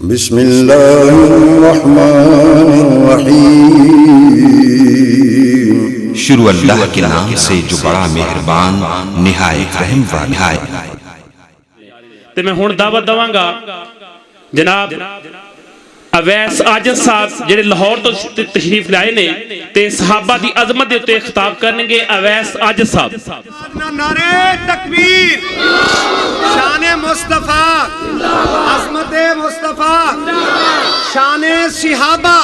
بسم اللہ الرحمن الرحیم۔ شروع اللہ کے نام سے جو بڑا مہربان نہایت رحم والا ہے۔ تے میں ہن دعوت دواں گا جناب اویس عاجز صاحب جڑے لاہور تو تشریف لائے نے تے صحابہ دی عظمت دے تے خطاب کریں گے اویس عاجز صاحب۔ نعرہ تکبیر، شان مصطفیٰ، عظمت مصطفیٰ، شان صحابہ۔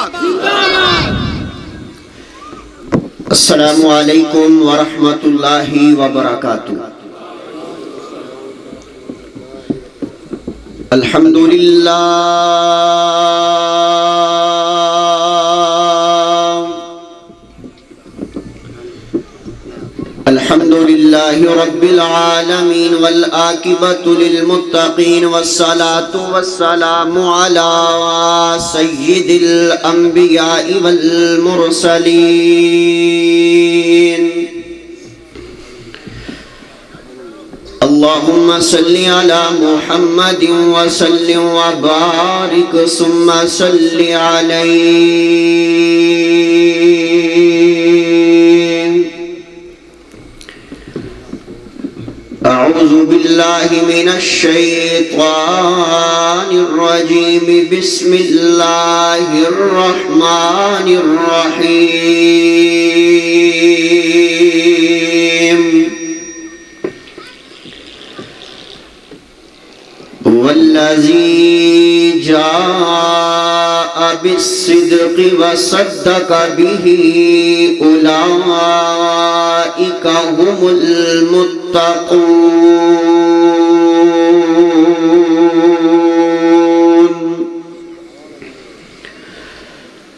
السلام علیکم ورحمۃ اللہ وبرکاتہ۔ الحمدللہ رب العالمین والعاقبۃ للمتقین والصلاة والسلام علی سید الانبیاء والمرسلین۔ اللہم صلی علی محمد وسلم وبارک ثم صلی علیہ۔ اعوذ باللہ من الشیطان الرجیم، بسم اللہ الرحمن الرحیم۔ والذی جاء بالصدق وصدق به اولئک هم المتقون۔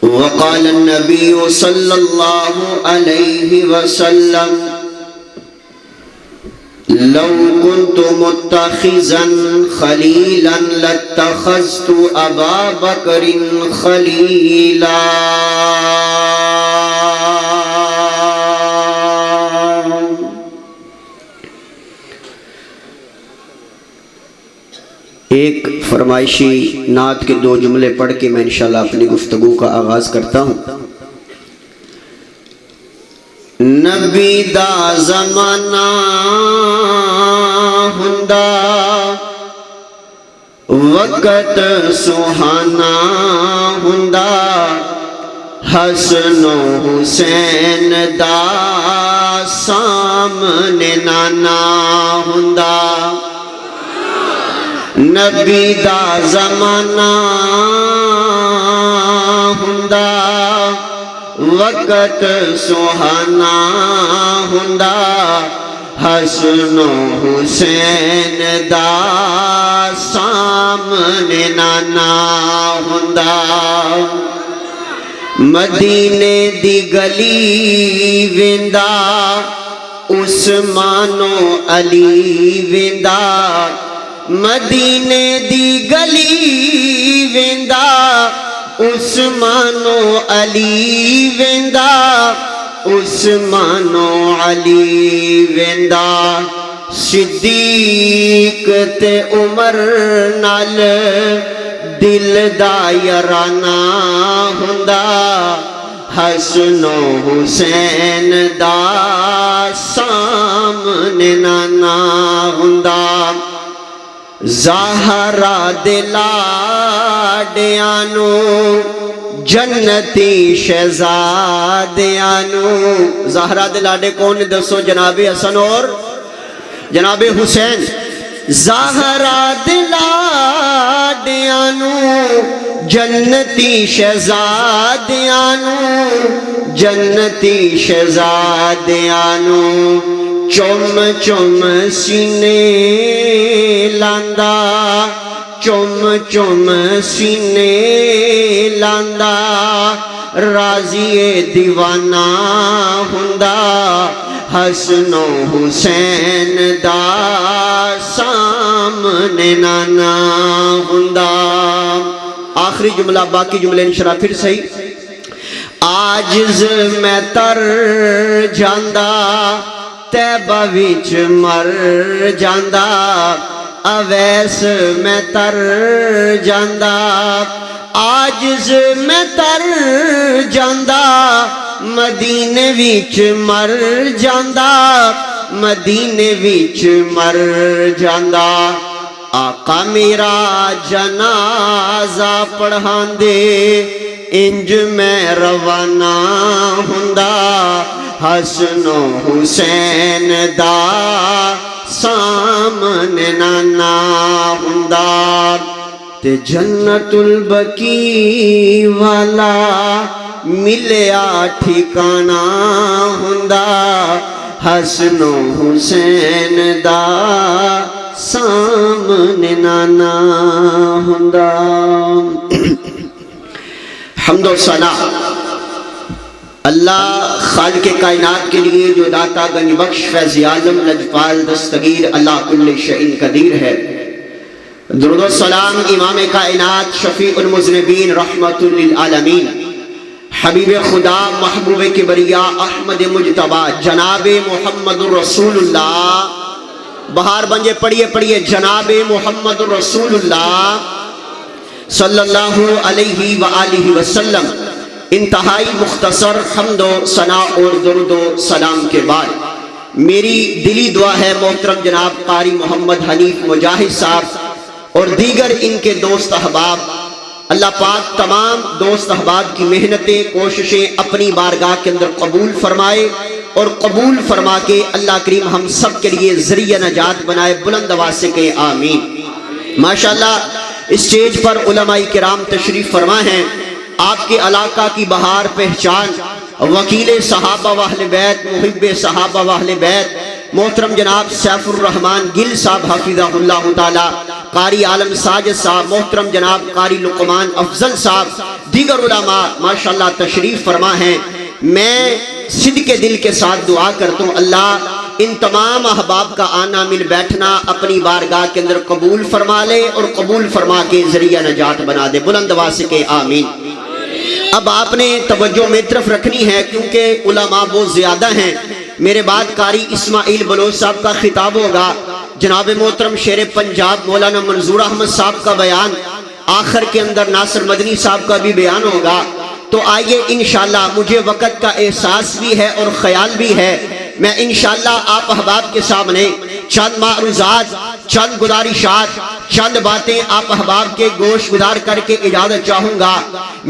وقال النبی صلی اللہ علیہ وسلم لو كنت متخذا خليلا لاتخذت ابا بکر خلیلا۔ ایک فرمائشی نعت کے دو جملے پڑھ کے میں انشاءاللہ اپنی گفتگو کا آغاز کرتا ہوں۔ نبی دا زمانہ ہندا وقت سہانا ہندا، حسن و حسین دا سامنے نانا ہندا۔ نبی دا زمانہ ہندا وقت سہانا ہندا، حسن و حسین دا سامنے نانا ہندا۔ مدینے دی گلی ویندا عثمان و علی ویندا، مدینے دی گلی ویندا عثمان و علی ویندا، عثمان و علی ویندا۔ صدیق تے عمر نال دل دا یارانہ ہندا، حسن و حسین دا سامنے نانا ہندا۔ زہرا دے لاڈیانو جنتی شہزادیانو۔ زہرا دے لاڈے کون دسو؟ جناب حسن اور جناب حسین۔ زہرا دے لاڈیانو جنتی شہزادیانو، جنتی شہزادیانو۔ چم چم سینے لاندا، چم چم سینے لاندا، راضی دیوانہ ہندا، حسن و حسین دا سامنے نانا ہندا۔ آخری جملہ، باقی جملے انشاءاللہ پھر صحیح۔ عاجز میں تر جاندا، طیبہ وچ مر جاندا، اویس میں تر جاندا عاجز میں تر جاندا مدینے وچ مر جاندا مدینے وچ مر جاندا آقا میرا جنازہ پڑھاندے انج میں روانہ ہوندا حسن و حسین دا سامنے نانا ہوندا تے جنت البقیع والا ملیا ٹھکانہ ہوندا حسن و حسین دا سامنے نانا ہوندا حمد و ثنا اللہ خالق کائنات کے لیے جو داتا گنج بخش فیض عالم لجپال دستگیر اللہ کل شیء قدیر ہے۔ درود و سلام امام کائنات شفیع المذنبین رحمت للعالمین حبیب خدا محبوب کبریا احمد مجتبی جناب محمد رسول اللہ بہار بنجے پڑھیے جناب محمد رسول اللہ صلی اللہ علیہ وآلہ وسلم۔ انتہائی مختصر حمد و ثنا اور درود و سلام کے بعد میری دلی دعا ہے محترم جناب قاری محمد حنیف مجاہد صاحب اور دیگر ان کے دوست احباب، اللہ پاک تمام دوست احباب کی محنتیں کوششیں اپنی بارگاہ کے اندر قبول فرمائے اور قبول فرما کے اللہ کریم ہم سب کے لیے ذریعہ نجات بنائے، بلند آواز سے کہیں آمین۔ ماشاءاللہ اسٹیج پر علماء کرام تشریف فرما ہیں، آپ کے علاقہ کی بہار پہچان وکیل صحابہ و اہل بیت محب صحابہ و اہل بیت محترم جناب سیف الرحمن گل صاحب حفظہ اللہ تعالی، قاری عالم ساجد صاحب، محترم جناب قاری لقمان افضل صاحب، دیگر علماء ماشاءاللہ تشریف فرما ہیں۔ میں صدق دل کے ساتھ دعا کرتا ہوں اللہ ان تمام احباب کا آنا مل بیٹھنا اپنی بارگاہ کے اندر قبول فرما لے اور قبول فرما کے ذریعہ نجات بنا دے، بلند آواز سے کہیں آمین۔ اب آپ نے توجہ میری طرف رکھنی ہے کیونکہ علماء بہت زیادہ ہیں، میرے بعد قاری اسماعیل بلوچ صاحب کا خطاب ہوگا، جناب محترم شیر پنجاب مولانا منظور احمد صاحب کا بیان، آخر کے اندر ناصر مدنی صاحب کا بھی بیان ہوگا۔ تو آئیے انشاءاللہ مجھے وقت کا احساس بھی ہے اور خیال بھی ہے، میں انشاءاللہ آپ احباب کے سامنے چند معروضات، چند گزارشات، چند باتیں آپ احباب کے گوش گزار کر کے اجازت چاہوں گا۔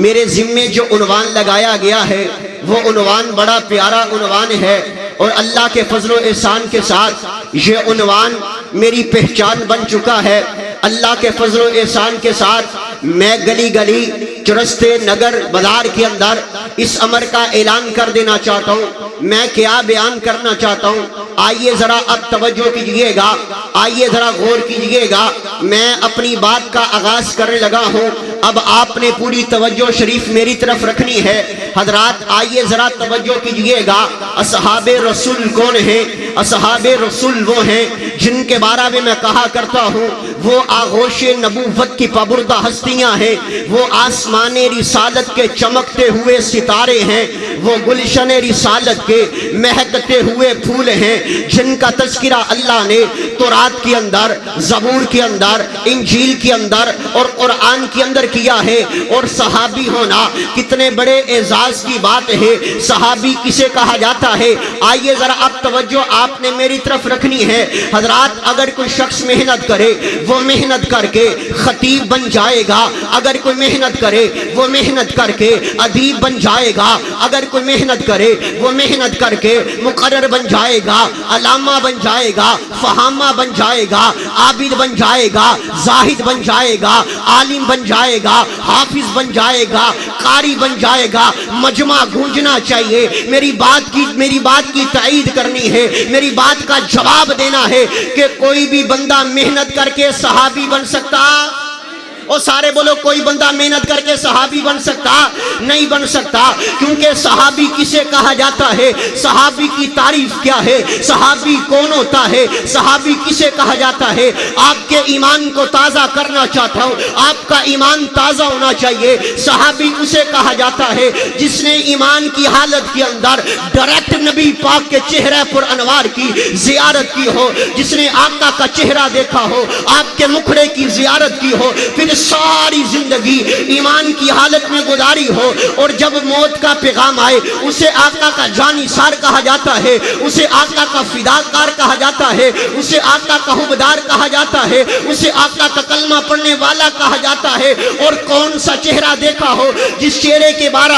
میرے ذمے جو عنوان لگایا گیا ہے وہ عنوان بڑا پیارا عنوان ہے اور اللہ کے فضل و احسان کے ساتھ یہ عنوان میری پہچان بن چکا ہے۔ اللہ کے فضل و احسان کے ساتھ میں گلی گلی چرستے نگر بازار کے اندر اس امر کا اعلان کر دینا چاہتا ہوں۔ میں کیا بیان کرنا چاہتا ہوں، آئیے ذرا اب توجہ کیجئے گا، آئیے ذرا غور کیجئے گا۔ میں اپنی بات کا آغاز کرنے لگا ہوں، اب آپ نے پوری توجہ شریف میری طرف رکھنی ہے۔ حضرات آئیے ذرا توجہ کیجئے گا، اصحاب رسول کون ہیں؟ اصحاب رسول وہ ہیں جن کے بارے میں کہا کرتا ہوں وہ آغوش نبوت کی پابردہ ہستیاں ہیں، وہ آسمان رسالت کے چمکتے ہوئے ستارے ہیں، وہ گلشن رسالت کے مہکتے ہوئے پھول ہیں، جن کا تذکرہ اللہ نے تورات کے اندر، زبور کے اندر، انجیل کے اندر اور قرآن کے اندر کیا ہے۔ اور صحابی ہونا کتنے بڑے اعزاز کی بات ہے، صحابی کسے کہا جاتا ہے؟ آئیے ذرا اب توجہ آپ نے میری طرف رکھنی ہے۔ حضرات اگر کوئی شخص محنت کرے وہ محنت کر کے خطیب بن جائے گا، اگر کوئی محنت کرے وہ محنت کر کے ادیب بن جائے گا، اگر کوئی محنت کرے وہ محنت کر کے مقرر بن جائے گا، علامہ بن جائے گا، فہامہ بن جائے گا، عابد بن جائے گا، زاہد بن جائے گا، عالم بن جائے گا، حافظ بن جائے گا، قاری بن جائے گا۔ مجمع گونجنا چاہیے، میری بات کی تائید کرنی ہے، میری بات کا جواب دینا ہے کہ کوئی بھی بندہ محنت کر کے صحابی بن سکتا اور سارے بولو کوئی بندہ محنت کر کے صحابی بن سکتا نہیں بن سکتا، کیونکہ صحابی کسے کہا جاتا ہے، صحابی کی تعریف کیا ہے، صحابی کون ہوتا ہے، صحابی کسے کہا جاتا ہے۔ آپ کے ایمان کو تازہ کرنا چاہتا ہوں، آپ کا ایمان تازہ ہونا چاہیے۔ صحابی اسے کہا جاتا ہے جس نے ایمان کی حالت کے اندر ڈائریکٹ نبی پاک کے چہرے پر انوار کی زیارت کی ہو، جس نے آقا کا چہرہ دیکھا ہو، آپ کے مکھڑے کی زیارت کی ہو، پھر ساری زندگی ایمان کی حالت میں گزاری ہو، اور جب موت کا پیغام آئے اسے آقا کا جانی سار کہا جاتا ہے، اسے آقا کا فداکار کہا جاتا ہے، اسے آقا کا حبدار کہا جاتا ہے، اسے آقا کا کلمہ پڑھنے والا کہا جاتا ہے۔ اور کون سا چہرہ دیکھا ہو جس چہرے کے بارے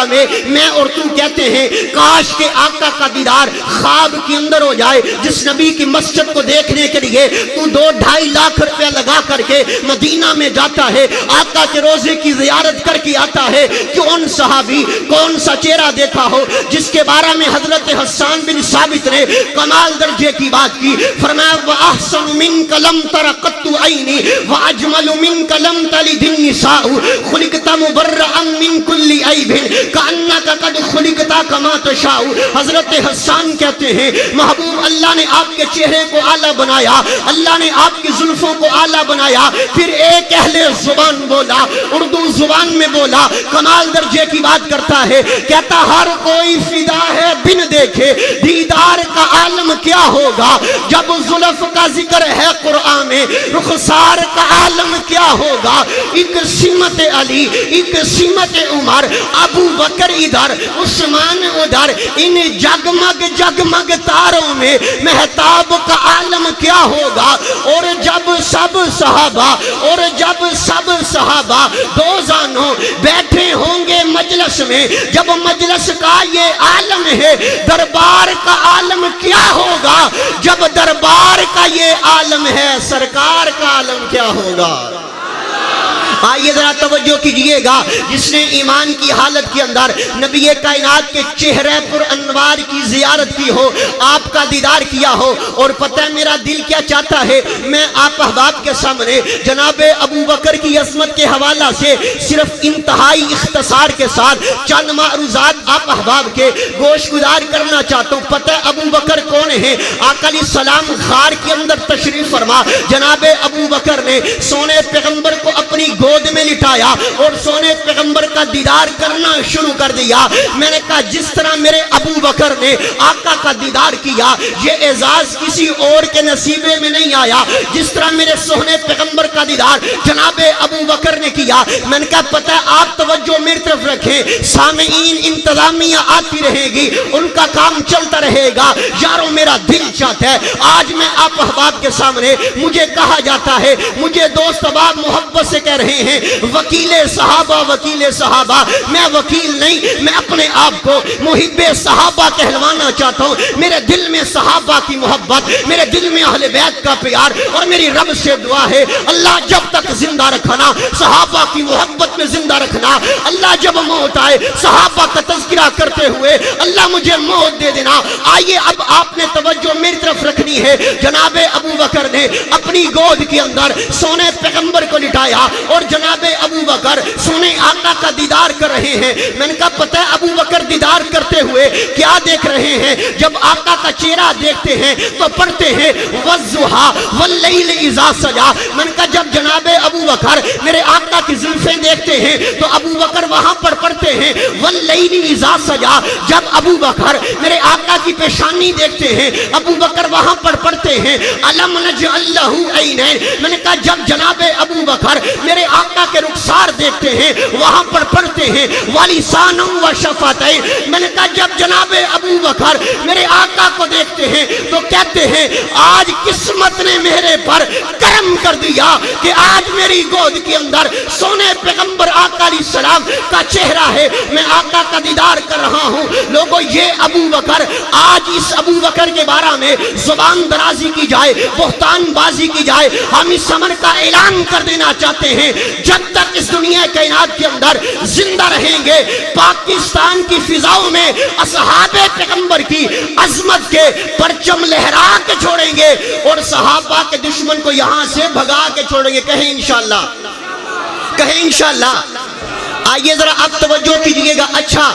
میں اور تو کہتے ہیں کاش کہ آقا کا دیدار خواب کے اندر ہو جائے، جس نبی کی مسجد کو دیکھنے کے لیے تو 2-2.5 لاکھ روپے لگا کر کے مدینہ میں جاتا ہے، آقا کے روزے کی زیارت کر کے آتا ہے۔ کون صحابی کون سا چہرہ دیکھا ہو جس کے بارے میں حضرت حسان بن ثابت نے کمال درجے کی بات کی، فرمایا وَأَحْسَنُ مِنْكَ لَمْ تَرَ قَطُّ عَيْنِي وَأَجْمَلُ مِنْكَ لَمْ تَلِدِ النِّسَاءُ خُلِقْتَ مُبَرَّأً مِنْ كُلِّ عَيْبٍ كَأَنَّكَ قَدْ خُلِقْتَ كَمَا تَشَاءُ۔ حضرت حسان کہتے ہیں محبوب اللہ نے آپ کے چہرے کو اعلیٰ بنایا، اللہ نے آپ کی زلفوں کو اعلیٰ بنایا، پھر ایک اہل زبان بولا، اردو زبان میں بولا، کمال درجے کی بات کرتا ہے، کہتا ہر کوئی فدا ہے بن دیکھے دیدار کا عالم کیا ہوگا، جب زلف کا ذکر ہے قرآن میں رخسار کا عالم کیا ہوگا۔ ایک سمت علی، ایک سمت عمر، ابو بکر ادھر، عثمان ادھر، ان جگمگ جگمگ تاروں میں مہتاب کا عالم کیا ہوگا۔ اور جب سب صحابہ دو زانوں بیٹھے ہوں گے مجلس میں، جب مجلس کا یہ عالم ہے دربار کا عالم کیا ہوگا، جب دربار کا یہ عالم ہے سرکار کا عالم کیا ہوگا۔ آئیے ذرا توجہ کیجئے گا، جس نے ایمان کی حالت کے اندر نبی کائنات کے چہرے پر انوار کی زیارت کی ہو، آپ کا دیدار کیا ہو، اور پتہ ہے میرا دل کیا چاہتا ہے، میں آپ احباب کے سامنے جناب ابو بکر کی عظمت کے حوالہ سے صرف انتہائی اختصار کے ساتھ چند معروضات آپ احباب کے گوش گزار کرنا چاہتا ہوں۔ پتہ ہے ابو بکر کون ہے؟ آقا علیہ السلام غار کے اندر تشریف فرما، جناب ابو بکر نے سونے پیغمبر کو اپنی گود میں لٹایا اور سونے پیغمبر کا دیدار کرنا شروع کر دیا۔ میں نے کہا جس طرح میرے ابو بکر نے آقا کا دیدار کیا، یہ اعزاز کسی اور کے نصیبے میں نہیں آیا، جس طرح میرے سونے پیغمبر کا دیدار جناب ابو بکر نے کیا۔ میں نے کہا پتہ ہے آپ توجہ میری طرف رکھیں، سامعین انتظامیہ آتی رہے گی، ان کا کام چلتا رہے گا۔ یاروں میرا دل چاہتا ہے آج میں آپ احباب کے سامنے، مجھے کہا جاتا ہے، مجھے دوست احباب محبت سے کہہ رہے ہیں وکیل صحابہ، وکیل صحابہ، میں وکیل نہیں، میں اپنے آپ کو محب صحابہ کہلوانا چاہتا ہوں۔ میرے دل میں صحابہ کی محبت، میرے دل میں اہل بیت کا پیار، اور میری رب سے دعا ہے اللہ جب تک زندہ رکھنا صحابہ کی محبت میں زندہ رکھنا، اللہ جب موت آئے صحابہ کا تذکرہ کرتے ہوئے اللہ مجھے موت دے دینا۔ آئیے اب آپ نے توجہ میری طرف رکھنی ہے، جناب ابو بکر نے اپنی گود کے اندر سونے پیغمبر کو لٹایا اور جناب ابو بکر سونے آقا کا دیدار کر رہے ہیں۔ میں نے کہا پتہ ہے ابو بکر دیدار کرتے ہوئے کیا دیکھ رہے ہیں؟ جب آقا کا چہرہ دیکھتے ہیں تو پڑھتے ہیں والضحیٰ واللیل اذا سجا۔ میں نے کہا جب جناب ابو بکر میرے آقا کی زلفیں دیکھتے ہیں تو ابو بکر وہاں پر پڑھتے ہیں واللیل اذا سجا۔ جب ابو بکر میرے آقا کی پیشانی دیکھتے ہیں ابو بکر وہاں پر پڑھتے ہیں الم نجعل لہ عینین۔ میں نے کہا جب جناب ابو بکر میرے آقا کے رخسار دیکھتے ہیں وہاں پر پڑھتے ہیں وَلِسَانًا وَشَفَتَيْنِ۔ میں نے کہا جب جناب ابو بکر میرے آقا کو دیکھتے ہیں تو کہتے ہیں آج قسمت نے میرے پر کرم کر دیا کہ آج میری گود کے اندر سونے پیغمبر آقا علیہ السلام کا چہرہ ہے، میں آقا کا دیدار کر رہا ہوں۔ لوگوں یہ ابو بکر، آج اس ابو بکر کے بارے میں زبان درازی کی جائے، بہتان بازی کی جائے، ہم اس امر کا اعلان کر دینا چاہتے ہیں جب تک اس دنیا کائنات کے اندر زندہ رہیں گے پاکستان کی فضاؤں میں اصحاب پیغمبر کی عظمت کے پرچم لہرا کے چھوڑیں گے اور صحابہ کے دشمن کو یہاں سے بھگا کے چھوڑیں گے۔ کہیں انشاءاللہ کہیں انشاءاللہ. آئیے ذرا آپ توجہ کیجئے گا. اچھا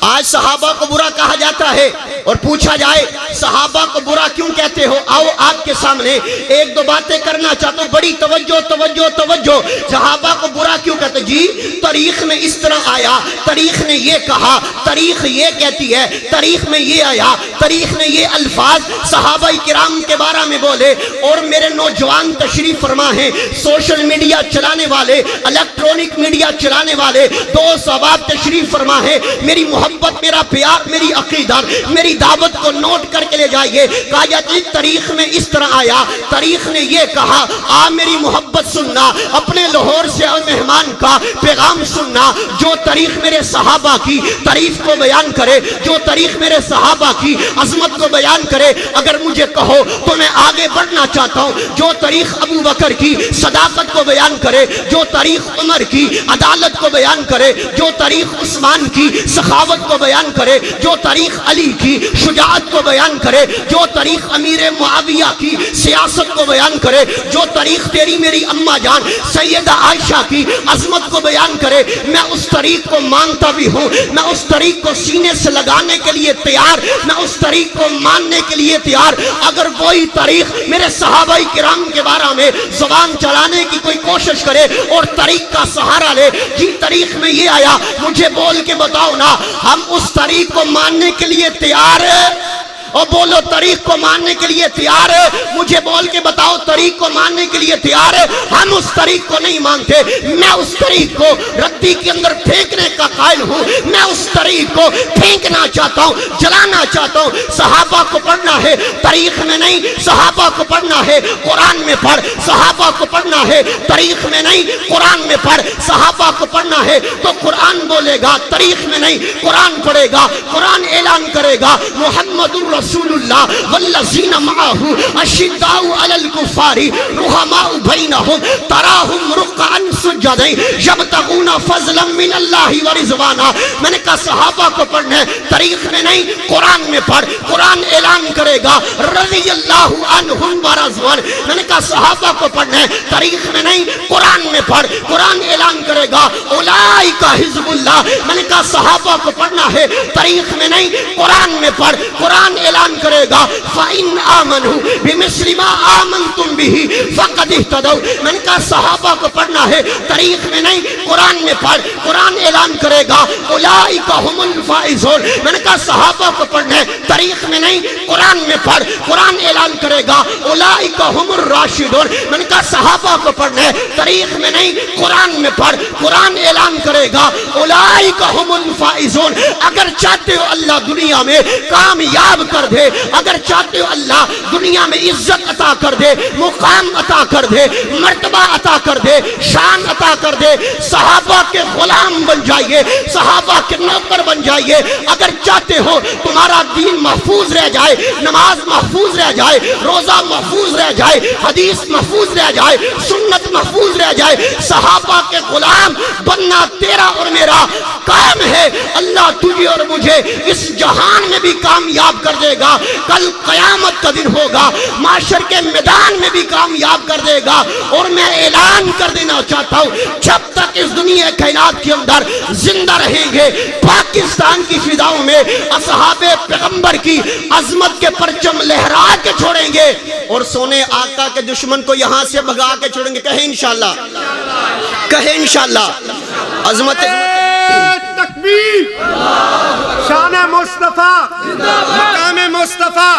آج صحابہ کو برا کہا جاتا ہے اور پوچھا جائے صحابہ کو برا کیوں کہتے ہو؟ آؤ آپ کے سامنے ایک دو باتیں کرنا چاہتا ہوں. بڑی توجہ توجہ توجہ. صحابہ کو برا کیوں کہتے؟ جی تاریخ میں اس طرح آیا, تاریخ نے یہ کہا, تاریخ یہ کہتی ہے, تاریخ میں یہ آیا, تاریخ نے یہ الفاظ صحابہ کرام کے بارے میں بولے. اور میرے نوجوان تشریف فرما ہیں, سوشل میڈیا چلانے والے, الیکٹرونک میڈیا چلانے والے دوست احباب تشریف فرما ہے. میری محبت, میرا پیار, میری عقیدت, میری دعوت کو نوٹ کر کے لے جائیے. کہا جاتا ہے تاریخ میں اس طرح آیا, تاریخ نے یہ کہا. میری محبت سننا, اپنے لاہور سے مہمان کا پیغام سننا. جو تاریخ میرے صحابہ کی تعریف کو بیان کرے, جو تاریخ میرے صحابہ کی عظمت کو بیان کرے, اگر مجھے کہو تو میں آگے بڑھنا چاہتا ہوں. جو تاریخ ابو بکر کی صداقت کو بیان کرے, جو تاریخ عمر کی عدالت کو بیان کرے, جو تاریخ عثمان کی سخاوت کو بیان کرے, جو تاریخ علی کی شجاعت کو بیان کرے, جو تاریخ امیر معاویہ کی سیاست کو بیان کرے, جو تاریخ تیری میری اماں جان سیدہ عائشہ کی عظمت کو بیان کرے, میں اس تاریخ کو مانتا بھی ہوں, میں اس تاریخ کو سینے سے لگانے کے لیے تیار, میں اس تاریخ کو ماننے کے لیے تیار. اگر کوئی تاریخ میرے صحابہ کرام کے بارے میں زبان چلانے کی کوئی کوشش کرے اور تاریخ کا سہارا لے, جی تاریخ میں یہ آیا, مجھے بول کے بتاؤ نا, ہم اس تاریخ کو ماننے کے لیے تیار ہیں؟ اور بولو تاریخ کو ماننے کے لیے تیار ہے؟ مجھے بول کے بتاؤ تاریخ کو ماننے کے لیے تیار ہے؟ ہم اس تاریخ کو نہیں مانتے. میں اس تاریخ کو ردی کے اندر پھینکنے کا قائل ہوں. میں اس تاریخ کو پھینکنا چاہتا ہوں, جلانا چاہتا ہوں. صحابہ کو پڑھنا ہے تاریخ میں نہیں, صحابہ کو پڑھنا ہے قرآن میں پڑھ. صحابہ کو پڑھنا ہے تاریخ میں نہیں, قرآن میں پڑھ. صحابہ کو پڑھنا ہے تو قرآن بولے گا, تاریخ میں نہیں, قرآن پڑھے گا. قرآن اعلان کرے گا محمد رسول اللہ والذین معہ اشداء علی الکفار رحماء بینہم تراہم رکعا سجدا یبتغون فضلا من اللہ ورضوانا. میں نے کہا صحابہ کو پڑھنا ہے تاریخ میں نہیں, قرآن میں پڑھ. قرآن اعلان کرے گا رضی اللہ عنہم ورضوان. میں نے کہا صحابہ کو پڑھنا ہے تاریخ میں نہیں, قرآن میں پڑھ. قرآن اعلان کرے گا اولئک حزب اللہ. میں نے کہا صحابہ کو پڑھنا ہے تاریخ میں نہیں, قرآن میں پڑھ. قرآن اعلان کرے گا فَإِنْ آمَنُوا بِمِثْلِ مَا آمَنْتُمْ بِهِ فَقَدْ اهْتَدَوْا. میں نے کہا صحابہ کو پڑھنا ہے تاریخ میں نہیں, قرآن میں پڑھ. قرآن اعلان کرے گا اولئک هم الفائزون. میں نے کہا صحابہ کو پڑھنا ہے تاریخ میں نہیں, قرآن میں پڑھ. قرآن اعلان کرے گا اولئک هم الراشدون. میں نے کہا صحابہ کو پڑھنا ہے تاریخ میں نہیں, قرآن میں پڑھ. قرآن اعلان کرے گا اولئک هم الفائزون. اگر چاہتے ہو اللہ دنیا میں کامیاب کر دے, اگر چاہتے ہو اللہ دنیا میں عزت عطا کر دے, مقام عطا کر دے, مرتبہ عطا کر دے, شان عطا کر دے, صحابہ کے غلام بن جائیے, صحابہ کے نوکر بن جائیے. اگر چاہتے ہو تمہارا دین محفوظ رہ جائے, نماز محفوظ رہ جائے, روزہ محفوظ رہ جائے, حدیث محفوظ رہ جائے, سنت محفوظ رہ جائے, صحابہ کے غلام بننا تیرا اور میرا کام ہے. اللہ تجھے اور مجھے اس جہان میں بھی کامیاب کر دے گا, کل قیامت کا دن ہوگا, معاشر کے میدان میں بھی کامیاب کر دے گا. اور میں اعلان کر دینا چاہتا ہوں, جب تک اس دنیا کائنات کے اندر زندہ رہیں گے, پاکستان کی فضاؤں میں اصحاب پیغمبر کی عظمت کے پرچم لہرا کے چھوڑیں گے اور سونے آقا کے دشمن کو یہاں سے بھگا کے چھوڑیں گے. کہیں انشاءاللہ, کہیں انشاءاللہ. عظمت تکبیر, شان مصطفیٰ, مقام مصطفیٰ,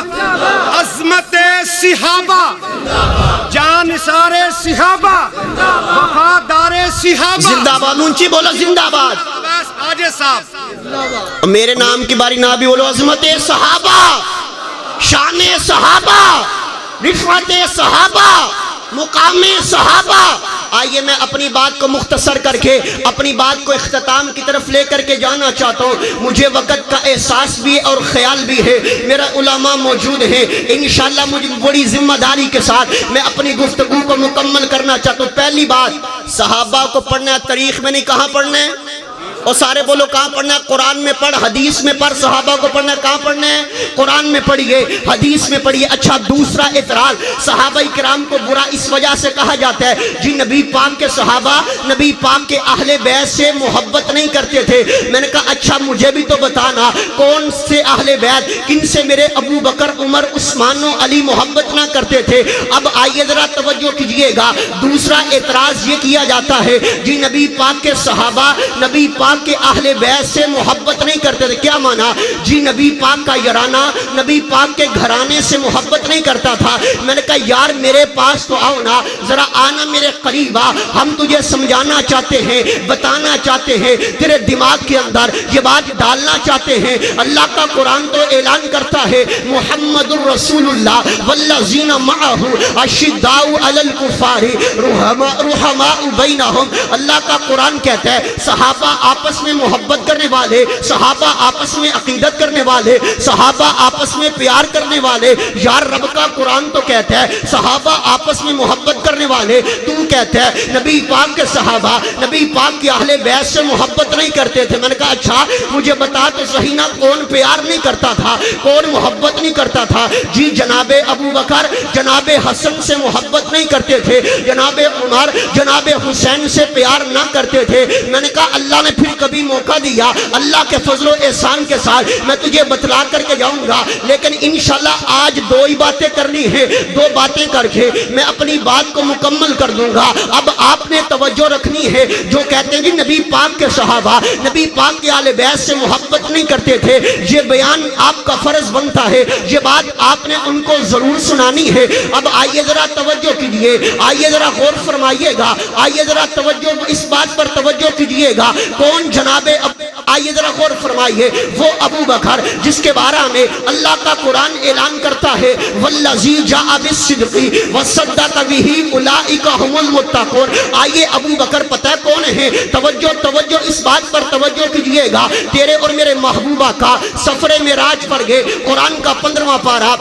عظمت صحابہ, جان نثار صحابہ, وفادار صحابہ. زندہ باد, اونچی بولو زندہ باد. آجے صاحب میرے نام کی باری نہ بھی بولو. عظمت صحابہ, شان صحابہ, رفعت صحابہ, مقام صحابہ. آئیے میں اپنی بات کو مختصر کر کے اپنی بات کو اختتام کی طرف لے کر کے جانا چاہتا ہوں. مجھے وقت کا احساس بھی اور خیال بھی ہے, میرا علماء موجود ہیں, انشاءاللہ مجھے بڑی ذمہ داری کے ساتھ میں اپنی گفتگو کو مکمل کرنا چاہتا ہوں. پہلی بات, صحابہ کو پڑھنا ہے تاریخ میں نہیں, کہاں پڑھنا ہے؟ اور سارے بولو کہاں پڑھنا ہے؟ قرآن میں پڑھ، حدیث میں پڑھ، صحابہ کو پڑھنا ہے، کہاں پڑھنا ہے؟ قرآن میں پڑھیے، حدیث میں پڑھیے۔ اچھا دوسرا اعتراض، صحابہ کرام کو برا اس وجہ سے کہا جاتا ہے جی نبی پاک کے صحابہ نبی پاک کے اہل بیت سے محبت نہیں کرتے تھے۔ میں نے کہا اچھا مجھے بھی تو بتانا کون سے اہل بیت، کن سے میرے ابو بکر عمر عثمان و علی محبت نہ کرتے تھے؟ اب آئیے ذرا توجہ کیجئے گا، دوسرا اعتراض یہ کیا جاتا ہے جی نبی پاک کے صحابہ نبی پاک کے اہل بیت سے محبت نہیں کرتے تھے۔ کیا مانا؟ جی نبی پاک کا یارانہ نبی پاک کے گھرانے سے محبت نہیں کرتا تھا۔ میں نے کہا یار میرے پاس تو آؤ نا، ذرا آنا میرے قریب آ، ہم تجھے سمجھانا چاہتے ہیں، بتانا چاہتے ہیں، تیرے دماغ کے اندر یہ بات ڈالنا چاہتے ہیں۔ اللہ کا قرآن تو اعلان کرتا ہے محمد الرسول اللہ والذین معہ اشداء علی الکفار رحماء بینہم۔ اللہ کا قرآن کہتا ہے صحابہ آپس میں محبت کرنے والے، صحابہ آپس میں عقیدت کرنے والے، صحابہ آپس میں پیار کرنے والے۔ یار رب کا قرآن تو کہتا ہے صحابہ آپس میں محبت کرنے والے، تو کہتا ہے نبی پاک کے صحابہ نبی پاک کے اہل بیت سے محبت نہیں کرتے تھے۔ میں نے کہا اچھا مجھے بتا تو صحیح نا کون پیار نہیں کرتا تھا، کون محبت نہیں کرتا تھا؟ جی جناب ابو بکر جناب حسن سے محبت نہیں کرتے تھے، جناب عمر جناب حسین سے پیار نہ کرتے تھے۔ میں نے کہا اللہ نے پھر کبھی موقع دیا، اللہ کے فضل و احسان کے ساتھ میں تجھے بتلا کر کے جاؤں گا، لیکن انشاءاللہ آج دو ہی باتیں کرنی ہیں، دو باتیں کر کے میں اپنی بات کو مکمل کر دوں گا۔ اب آپ نے توجہ رکھنی ہے، جو کہتے ہیں کہ نبی پاک کے صحابہ نبی پاک کے اہل بیت سے محبت نہیں کرتے تھے، یہ بیان آپ کا فرض بنتا ہے، یہ بات آپ نے ان کو ضرور سنانی ہے۔ اب آئیے ذرا توجہ کیجئے، آئیے ذرا غور فرمائیے گا، آئیے ذرا توجہ اس بات پر توجہ کیجئے گا کون جناب آئیے ذرا غور فرمائیے وہ ابو بکر جس کے بارے میں اللہ کا قرآن اعلان کرتا ہے والذی جاء بالصدق وصدق به اولئک هم المتقون۔ آئیے ابو بکر پتہ ہے کون ہے؟ توجہ اس بات پر توجہ کیجئے گا، تیرے اور میرے محبوبہ کا سفر معراج پر گئے، قرآن کا 15واں پارہ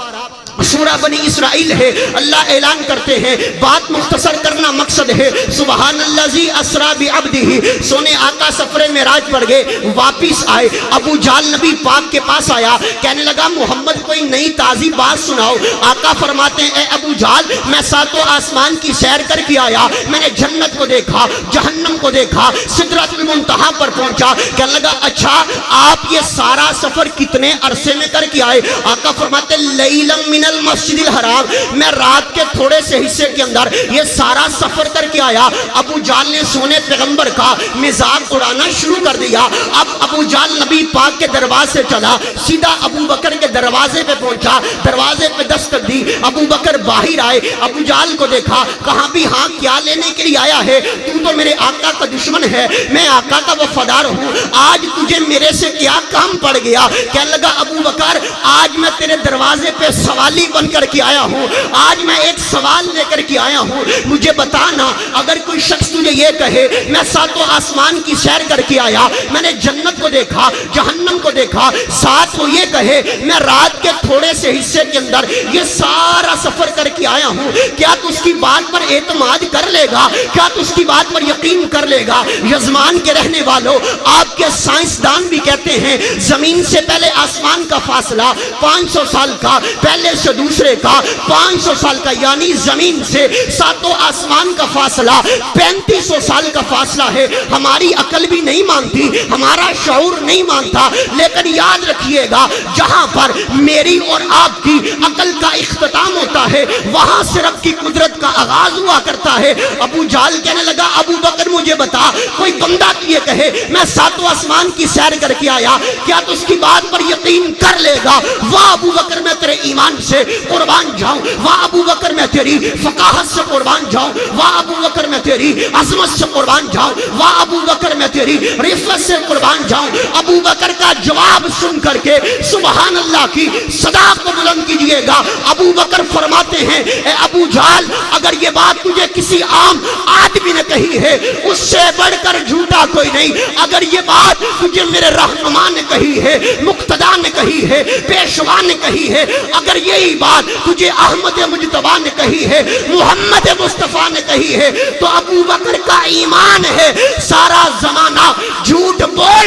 سورہ بنی اسرائیل ہے، اللہ اعلان کرتے ہیں، بات مختصر کرنا مقصد ہے، سبحان الذی اسریٰ بعبدہ، سونے آقا سفر معراج پر گئے، واپس آئے، ابو جہل نبی پاک کے پاس آیا، کہنے لگا محمد کوئی نئی تازی بات سناؤ۔ آقا فرماتے ہیں اے ابو جہل میں ساتوں آسمان کی سیر کر کے آیا، میں نے جنت کو دیکھا، جہنم کو دیکھا، سدرۃ المنتہا پر پہنچا۔ کہنے لگا اچھا آپ یہ سارا سفر کتنے عرصے میں کر کے آئے؟ آقا فرماتے لیلم من المسجد الحرام، میں رات کے تھوڑے سے حصے کے اندر یہ سارا سفر کر کے آیا۔ ابو جہل نے سونے پیغمبر کا مذاق اڑانا شروع کر دیا۔ اب ابو جہل نبی پاک کے دروازے سے چلا، سیدھا ابو بکر کے دروازے پہ پہنچا، دروازے پہ دستک دی، ابو بکر باہر آئے، ابو جہل کو دیکھا، کہاں بھی ہاں کیا لینے کے لیے آیا ہے؟ تو میرے آقا کا دشمن ہے، میں آقا کا وفادار ہوں، آج تجھے میرے سے کیا کام پڑ گیا؟ کہنے لگا ابو بکر آج میں تیرے دروازے پہ سوالی بن کر کے آیا ہوں، آج میں ایک سوال لے کر کے آیا ہوں، مجھے بتانا اگر کوئی شخص تجھے یہ کہے میں ساتوں آسمان کی سیر کر کے آیا، میں نے جنت کو دیکھا، جہنم کو دیکھا، ساتھ وہ یہ کہے میں رات کے تھوڑے سے حصے کے اندر یہ سارا سفر کر کے آیا ہوں، کیا تو اس کی بات پر اعتماد کر لے گا؟ کیا تو اس کی بات پر یقین کر لے گا؟ یزمان کے رہنے والوں، آپ کے سائنسدان بھی کہتے ہیں زمین سے پہلے آسمان کا فاصلہ 500 سال کا، پہلے سے دوسرے کا 500 سال کا، یعنی زمین سے ساتوں آسمان کا فاصلہ 3500 سال کا فاصلہ ہے۔ ہماری عقل بھی نہیں مانتی، ہمارا شعور نہیں مانتا، لیکن یاد رکھیے گا جہاں پر میری اور آپ کی عقل کا اختتام ہوتا ہے وہاں سے رب کی قدرت کا آغاز ہوا کرتا ہے۔ ابو جہل کہنے لگا ابو بکر مجھے بتا کوئی بندہ یہ کہے میں ساتوں آسمان کی سیر کر کے آیا، کیا تو اس کی بات پر یقین کر لے گا؟ واہ ابو بکر میں تیرے ایمان سے قربان جاؤں، واہ ابو بکر میں تیری فقاہت سے قربان جاؤں، واہ ابو بکر میں تیری عظمت سے قربان جاؤں، واہ ابو بکر میں تیری رفعت سے قربان جاؤں۔ ابو بکر کا جواب سن کر کے سبحان اللہ کی صدا کو بلند کیجئے گا۔ ابو بکر فرماتے ہیں اے ابو جہل اگر یہ بات تجھے کسی عام آدمی نے کہی ہے اس سے بڑھ کر جھوٹا کوئی نہیں، اگر یہ بات تجھے میرے رہنما نے کہی ہے، مقتدیٰ نے کہی ہے، پیشوا نے کہی ہے، اگر یہی بات تجھے احمد مجتبیٰ نے کہی ہے، محمد مصطفیٰ نے کہی ہے، تو ابو بکر کا ایمان ہے سارا زمانہ جھوٹ بول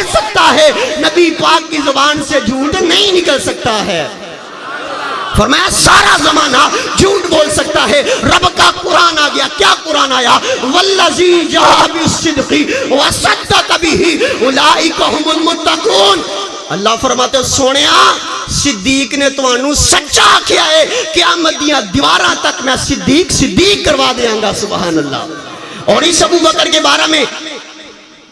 پاک کی زبان سے جھوٹ نہیں نکل سکتا ہے۔ فرمایا سارا زمانہ جھوٹ بول سکتا ہے، رب کا قرآن آ گیا، کیا قرآن آیا؟ والذی جاء بالصدق وصدق به اولئک هم المتقون۔ اللہ فرماتے ہیں سونیا صدیق نے تمہانوں سچا کیا ہے، قیامت دیاں دیواراں تک میں صدیق کروا دیاں گا، سبحان اللہ۔ اور اس ابو بکر کے بارے میں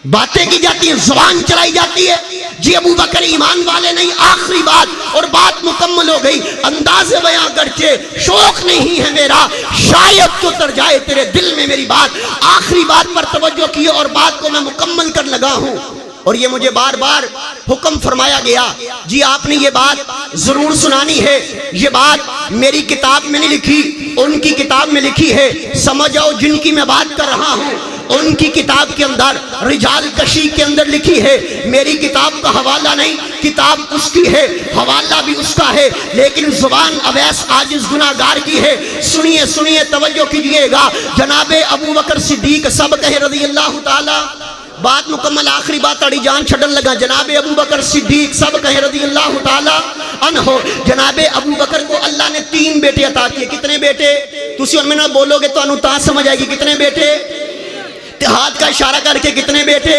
باتیں کی جاتی ہیں، زبان چلائی جاتی ہے، جی ابو بکر ایمان والے نہیں، آخری بات، اور بات مکمل ہو گئی۔ انداز بیاں گرچہ شوق نہیں ہے میرا، شاید تو تر جائے تیرے دل میں میری بات، آخری بات پر توجہ کی اور بات کو میں مکمل کر لگا ہوں۔ اور یہ مجھے بار بار حکم فرمایا گیا، جی آپ نے یہ بات ضرور سنانی ہے، یہ بات میری کتاب میں نہیں لکھی، ان کی کتاب میں لکھی ہے، سمجھ آؤ جن کی میں بات کر رہا ہوں ان کی کتاب کے اندر رجال کشی کے اندر لکھی ہے، میری کتاب کا حوالہ نہیں، کتاب اس کی ہے، حوالہ بھی اس کا ہے، لیکن زبان اویس عاجز گناہگار کی ہے۔ سنیے سنیے توجہ کیجئے گا، جناب ابو بکر صدیق سب کہے رضی اللہ تعالی، بات مکمل، آخری بات اڑی جان چھڑن لگا، جناب ابو بکر صدیق سب کہے رضی اللہ تعالی عنہ۔ جناب ابو بکر کو اللہ نے 3 بیٹے عطا کیے۔ کتنے بیٹے؟ تسی ان میں نہ بولو گے تو انہوں تا سمجھ آئے گی، کتنے بیٹے؟ ہاتھ کا اشارہ کر کے، کتنے بیٹے؟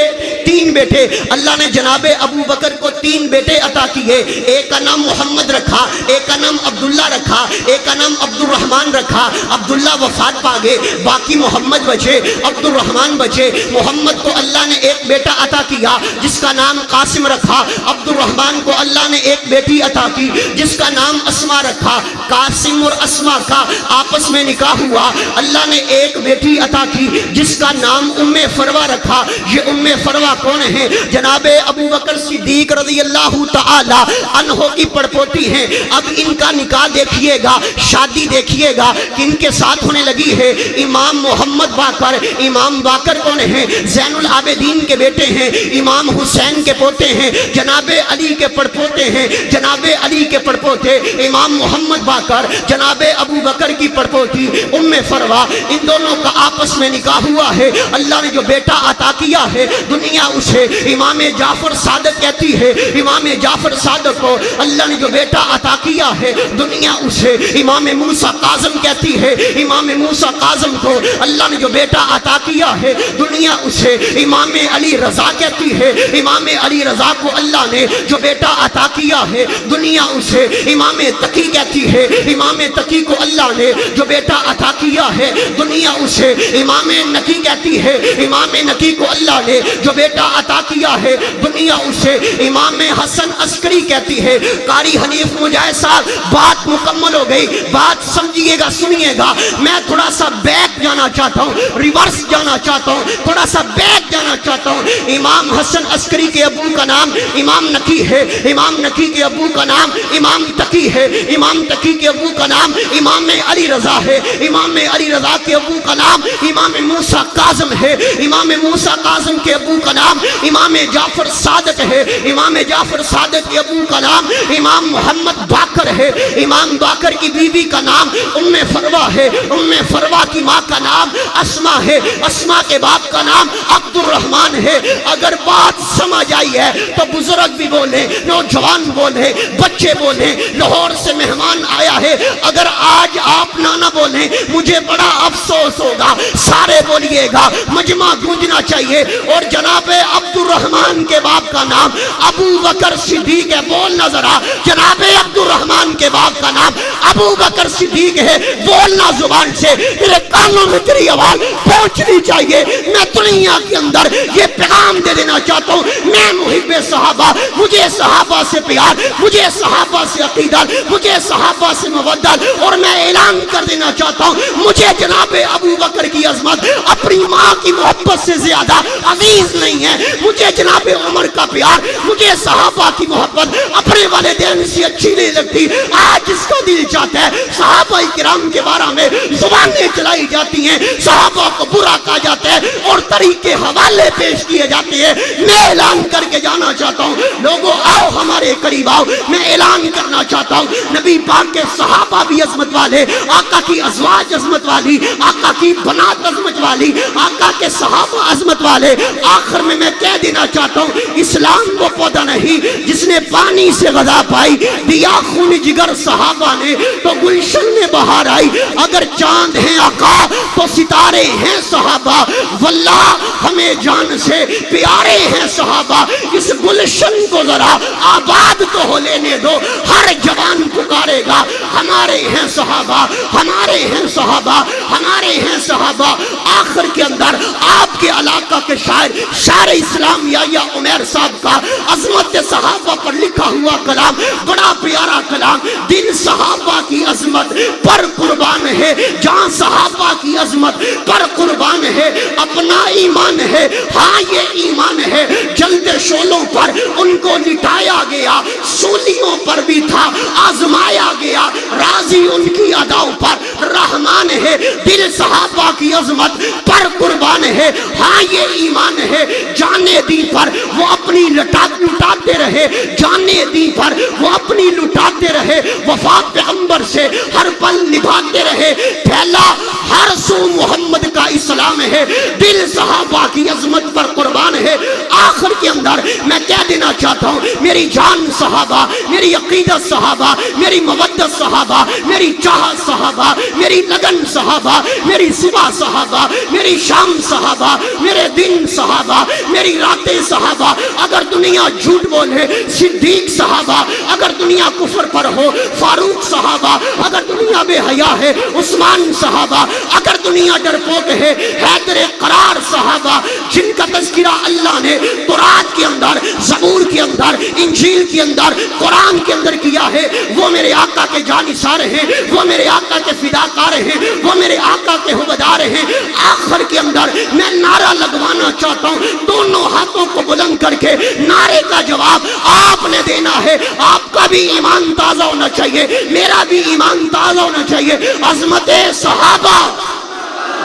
3 بیٹے۔ اللہ نے جناب ابو بکر کو 3 بیٹے عطا کیے، ایک کا نام محمد رکھا، ایک کا نام عبداللہ رکھا، ایک کا نام عبد الرحمن رکھا۔ عبداللہ وفات پا گئے، باقی محمد بچے، عبد الرحمن بچے۔ محمد کو اللہ نے ایک بیٹا عطا کیا جس کا نام قاسم رکھا، عبد الرحمن کو اللہ نے ایک بیٹی عطا کی جس کا نام اسما رکھا۔ قاسم اور اسما کا آپس میں نکاح ہوا، اللہ نے ایک بیٹی عطا کی جس کا نام ام فروہ رکھا۔ یہ ام فروہ کون ہے؟ جناب ابو بکر صدیق رضی اللہ تعالی عنہ کی پڑپوتی ہیں۔ اب ان کا نکاح دیکھیے گا، شادی دیکھیے گا کہ ان کے ساتھ ہونے لگی ہے امام محمد باقر۔ امام باقر کون ہیں؟ زین العابدین کے بیٹے ہیں، امام حسین کے پوتے ہیں، جناب علی کے پڑپوتے ہیں، جناب علی کے پڑپوتے امام محمد باقر، جناب ابو بکر کی پڑپوتی ام فروہ، ان دونوں کا آپس میں نکاح ہوا ہے۔ اللہ نے جو بیٹا عطا کیا ہے، دنیا اسے امام جعفر صادق کہتی ہے۔ امام جعفر صادق کو اللہ نے جو بیٹا عطا کیا ہے، دنیا اسے امام موسیٰ کاظم کہتی ہے۔ امام موسیٰ کاظم کو اللہ نے جو بیٹا عطا کیا ہے، دنیا اسے امام علی رضا کہتی ہے۔ امام علی رضا کو اللہ نے جو بیٹا عطا کیا ہے، دنیا اسے امام تقی کہتی ہے۔ امام تقی کو اللہ نے جو بیٹا عطا کیا ہے، دنیا اسے امام نقی کہتی ہے۔ امام نقی کو اللہ نے جو بیٹا عطا کیا ہے، دنیا اسے امام حسن عسکری کہتی ہے۔ قاری حنیف مجاہد صاحب، بات مکمل ہو گئی، بات سمجھیے گا، سنیے گا۔ میں تھوڑا سا بیک جانا چاہتا ہوں، ریورس جانا چاہتا ہوں، تھوڑا سا بیک جانا چاہتا ہوں۔ امام حسن عسکری کے ابو کا نام امام نقی ہے، امام نقی کے ابو کا نام امام تقی ہے، امام تقی کے ابو کا نام امام علی رضا ہے، امام علی رضا کے ابو کا نام امام موسیٰ کاظم ہے، امام موسیٰ کاظم کے ابو کا نام امام جعفر صادق ہے، امام جعفر صادق کے ابو کا نام امام محمد باقر ہے، امام باقر کی بیوی کا نام ام فروہ ہے، ام فروہ کی ماں کا نام اسما ہے، اسما کے باپ کا نام عبد الرحمن ہے۔ اگر بات سمجھ آئی ہے تو بزرگ بھی بولیں، نوجوان بولیں، بچے بولیں، لاہور سے مہمان آیا ہے، اگر آج آپ نہ بولیں مجھے بڑا افسوس ہوگا۔ سارے بولیے گا، مجمع گونجنا چاہیے۔ اور جناب عبد الرحمن کے باپ کا نام ابو بکر صدیق ہے، بولنا ذرا، جناب عبد الرحمن کے باپ کا نام ابو بکر صدیق ہے، بولنا زبان سے، میرے کانوں میں تیری آواز پہنچنی چاہیے۔ میں دنیا کے اندر یہ پیغام دے دینا چاہتا ہوں، میں محب صحابہ، مجھے صحابہ سے پیار، مجھے صحابہ سے عقیدت، مجھے صحابہ سے مودت، اور میں اعلان کر دینا چاہتا ہوں، مجھے جناب ابو بکر کی عظمت اپنی ماں کی محبت سے زیادہ عزیز نہیں ہے، مجھے جناب عمر کا پیار، مجھے صحابہ کی محبت اپنے والدین سے اچھی نہیں لگتی۔ آج اس کا دل چاہتا ہے صحابہ کرام کے بارے میں زبانیں چلائی جاتی ہیں، صحابہ کو برا کہا جاتا ہے اور طریقے حوالے پیش کیے جاتے ہیں۔ میں اعلان کر کے جانا چاہتا ہوں، لوگوں آؤ ہمارے ہمارے قریب آؤ. میں اعلان کرنا چاہتا ہوں نبی پاک کے صحابہ بھی عظمت والے, آقا کی ازواج عظمت والی, آقا کی بنات عظمت والی, آقا کے صحابہ عظمت والے. آخر میں کہہ دینا چاہتا ہوں اسلام وہ پودا نہیں جس نے پانی سے غذا پائی, دیا خون جگر صحابہ نے تو گلشن میں بہار آئی. اگر چاند ہیں آقا تو ستارے ہیں صحابہ, واللہ ہمیں جان سے پیارے ہیں صحابہ. اس گلشن کو ذرا آباد تو ہو لینے دو, ہر جوان پکارے گا ہمارے ہیں صحابہ, ہمارے ہیں صحابہ, ہمارے ہیں صحابہ. آخر کے اندر آپ کے علاقہ کے شاعر اسلام یا عمیر صاحب کا عظمت صحابہ پر لکھا ہوا کلام بڑا پیارا کلام. دل صحابہ کی عظمت پر قربان ہے, جہاں صحابہ کی عظمت پر قربان ہے. اپنا ایمان ہے, ہاں یہ ایمان ہے, جلتے شولوں پر ان کو لٹایا گیا, سولیوں پر بھی تھا آزمایا گیا, راضی ان کی اداؤں پر رحمان ہے. دل صحابہ کی عظمت پر قربان ہے, ہاں یہ ایمان ہے. جانے دی پر وہ اپنی لٹاتے رہے, جانے دی پر وہ اپنی لٹاتے رہے, وفا پیغمبر سے ہر پل نبھاتے رہے. پھیلا ہر سو محمد کا اسلام ہے, دل صحابہ کی عظمت پر قربان ہے. آخر کے اندر میں کہہ دینا چاہتا ہوں میری جان صحابہ, میری عقیدت صحابہ, میری مودت صحابہ, میری چاہت صحابہ, میری لگن صحابہ, میری صبح صحابہ, میری شام صحابہ, میرے دن صحابہ, میری راتیں صحابہ. اگر دنیا جھوٹ بولے صدیق صحابہ, اگر دنیا کفر پر ہو فاروق صحابہ, اگر دنیا بے حیا ہے عثمان صحابہ, اگر دنیا ڈرپوک ہے حیدر قرار صحابہ. جن کا تذکرہ اللہ نے تورات کے اندر, زبور کے اندر, انجیل کے اندر, قرآن کے اندر کیا ہے, وہ میرے آقا کے جانثار ہیں, وہ میرے آقا کے فداکار ہیں, وہ میرے آقا کے حوادار ہیں. آخر کے اندر میں نعرہ لگوانا چاہتا ہوں, دونوں ہاتھوں کو بلند کر کے نعرے کا جواب آپ نے دینا ہے. آپ کا بھی ایمان تازہ ہونا چاہیے, میرا بھی ایمان تازہ ہونا چاہیے. عظمت صحابہ,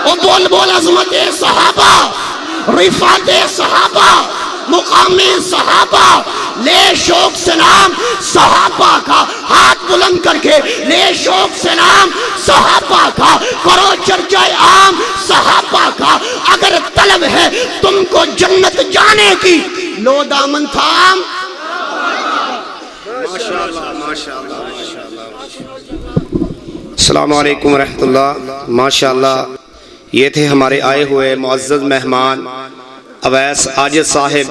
او بول عظمت صحابہ, رفعت صحابہ, مقام صحابہ, لے شوق سے نام صحابہ کا, ہاتھ بلند کر کے لے شوق سے نام صحابہ کا, کرو چرچہ عام صحابہ کا. اگر طلب ہے تم کو جنت جانے کی, لو دامن تھام. السلام علیکم ورحمۃ اللہ. ماشاءاللہ یہ تھے ہمارے آئے ہوئے معزز مہمان اویس عاجز صاحب.